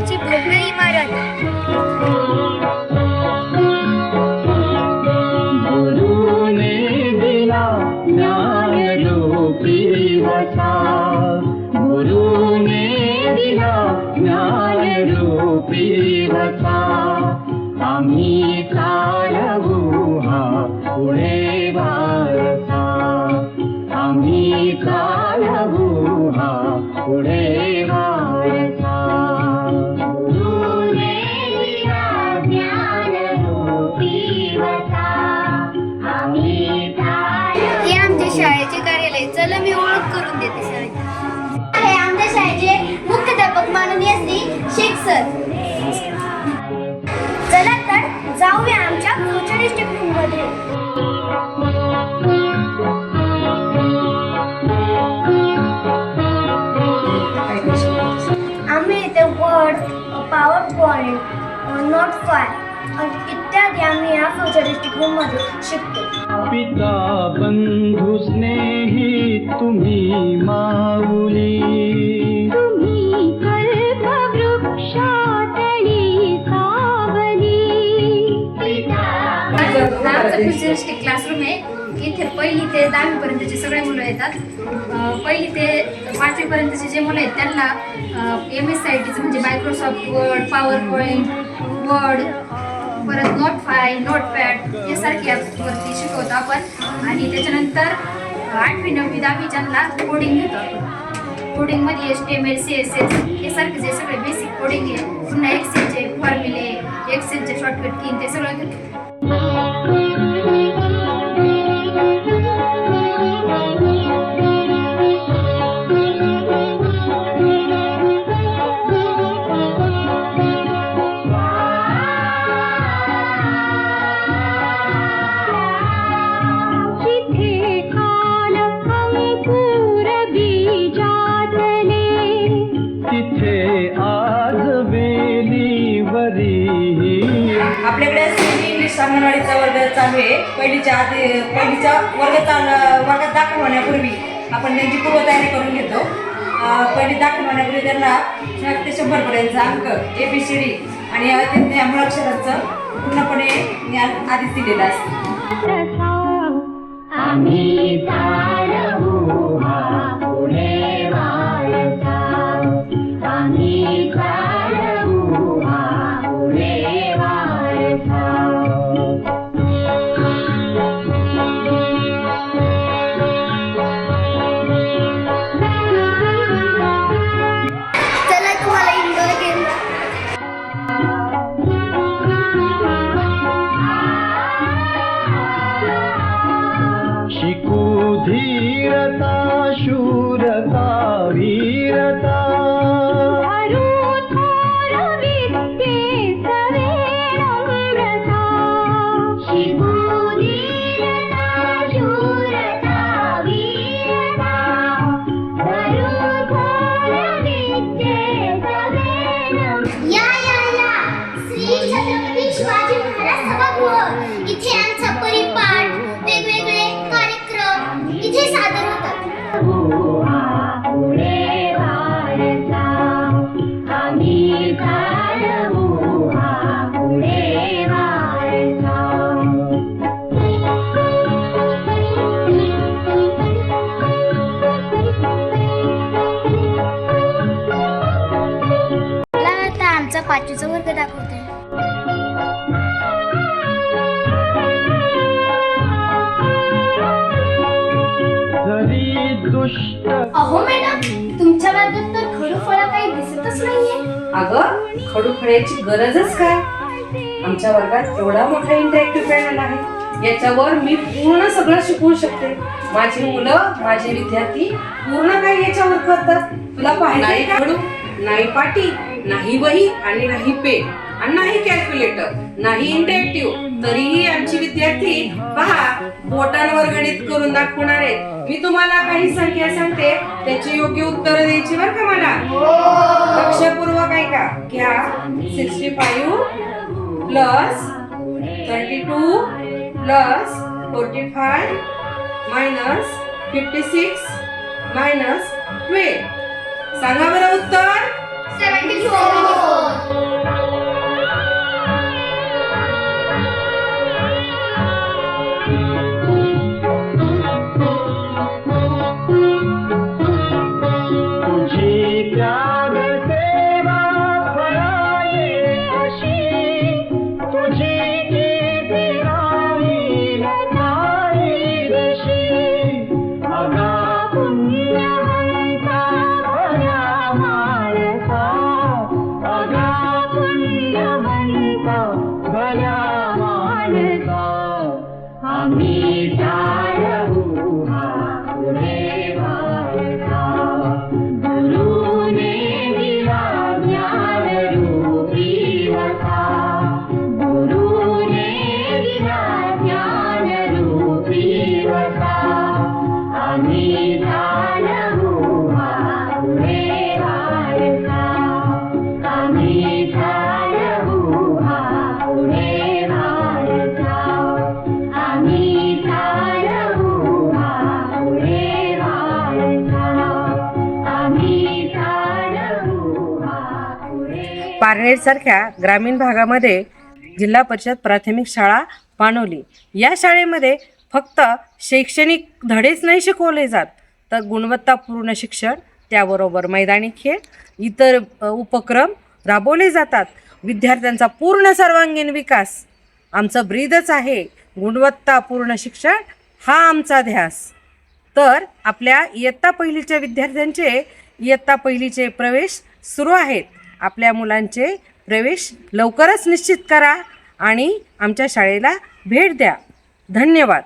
शाळेची भव्य इमारत। गुरुने दिला ज्ञानरूपी वसा, गुरुने दिला ज्ञानरूपी वसा, आम्ही चालवू हा पुढे वारसा, आम्ही चालवू हा पुढे वारसा। गुरुने दिला ज्ञानरूपी वसा, आम्ही चालवू। हे आमच्या शाळेचे कार्यालय। चला मी ओळख करून देते शाळेची। हे आमच्या शाळेचे मुख्याध्यापक माननीय श्री शेख सर। चला तर जाऊया आमच्या फ्युचरिस्टिक रूममध्ये। आम्ही इथे वर्ड, पॉवर पॉइंट, नोटपॅड इत्यादी आम्ही या फ्युचरिस्टिक रूम मध्ये शिकतो। पिता बंधू स्नेही तुम्ही माऊली, तुम्ही कल्पवृक्षातली सावली। आमचा फ्युचरिस्टिक क्लासरूम आहे। इथे 1ली ते 10वी पर्यंतचे सगळे मुलं येतात। 1ली ते 5वी पर्यंतचे जे मुलं आहेत त्यांना MSITचं म्हणजे Microsoft word, power point, word, परत नोटपॅड यासारखे ॲप्सवरती शिकवतो आपण। आणि त्याच्यानंतर 8वी 9वी 10वी ज्यांना कोडिंग घेतो आपण। कोडिंगमध्ये HTML CSS हे सारखे जे सगळे बेसिक कोडिंग आहे, पुन्हा एक्सेलचे फॉर्म्युले, एक्सेलचे शॉर्टकट की ते सगळं घेतो। आपल्याकडे इंग्लिश अंगणवाडीचा वर्ग चालू आहे। पहिलीच्या वर्गात दाखल होण्यापूर्वी आपण त्यांची पूर्वतयारी करून घेतो। पहिली दाखल होण्यापूर्वी त्यांना 0 ते 100 पर्यंतचा अंक ABCD आणि त्यांच्या मुळाक्षरांचं पूर्णपणे ज्ञान आधीच दिलेलं असतं। आम्ही चालवू हा पुढे वारसा, आम्ही चालवू हा पुढे वारसा। चला तुम्हाला इंडोर गेम शिकू धीरता, शूरता, वीरता, इथे आमचा परिपाठ, वेगवेगळे कार्यक्रम इथे सादर होतात। पुढे वारसा, आम्ही चालवू हा पुढे वारसा। मला आता आमचा 5वीचा वर्ग दाखवते। दुष्ट अहो मॅडम, तुमच्या वर्गात तर खडूफळा काही दिसतच नाहीये। अगं, खडूफळ्याची गरजच काय? आमच्या वर्गात एवढा मोठा इंटरॅक्टिव्ह पॅनल आहे, याच्यावर मी पूर्ण सगळं शिकवू शकते। माझी मुलं, माझे विद्यार्थी पूर्ण काही याच्यावर करतात। तुला पाहिजे का? खडू नाही, पाटी नाही, वही आणि नाही पेन आणि नाही कॅल्क्युलेटर, नाही इंटरॅक्टिव्ह, तरीही आमची विद्यार्थी पहा बोटांवर गणित करून दाखवणार आहेत। मी तुम्हाला काही संख्या सांगते, त्याची योग्य उत्तर द्यायची बरं का मला। लक्षपूर्वक ऐका। घ्या 65 प्लस 32 प्लस 45 मायनस 56 मायनस 12। सांगा बरं उत्तर। तुझी त्याग सेवा फळाए अशी तुझी कीर्ती राहील शी अगा पुण्यवंता भल्या माणसा अगा पुण्यवंता भल्या माणसा आम्ही टाळू हा पुढे वारसा गुरुने दिला ज्ञान रूपी वसा गुरुने दिला ज्ञान रूपी वसा आम्ही टाळू हा पुढे वारसा आम्ही टाळू हा पुढे वारसा आम्ही टाळू हा पुढे वारसा आम्ही टाळू हा पुढे पारनेरसारख्या ग्रामीण भागामध्ये जिल्हा परिषद प्राथमिक शाळा पाणवली. या शाळेमध्ये फक्त शैक्षणिक धडेच नाही शिकवले जात, तर गुणवत्तापूर्ण शिक्षण, त्याबरोबर मैदानी खेळ, इतर उपक्रम राबवले जातात. विद्यार्थ्यांचा पूर्ण सर्वांगीण विकास आमचं ब्रीदच आहे. गुणवत्तापूर्ण शिक्षण हा आमचा ध्यास. तर आपल्या इयत्ता पहिलीच्या विद्यार्थ्यांचे इयत्ता पहिलीचे प्रवेश सुरू आहेत. आपल्या मुलांचे प्रवेश लवकरच निश्चित करा आणि आमच्या शाळेला भेट द्या. धन्यवाद.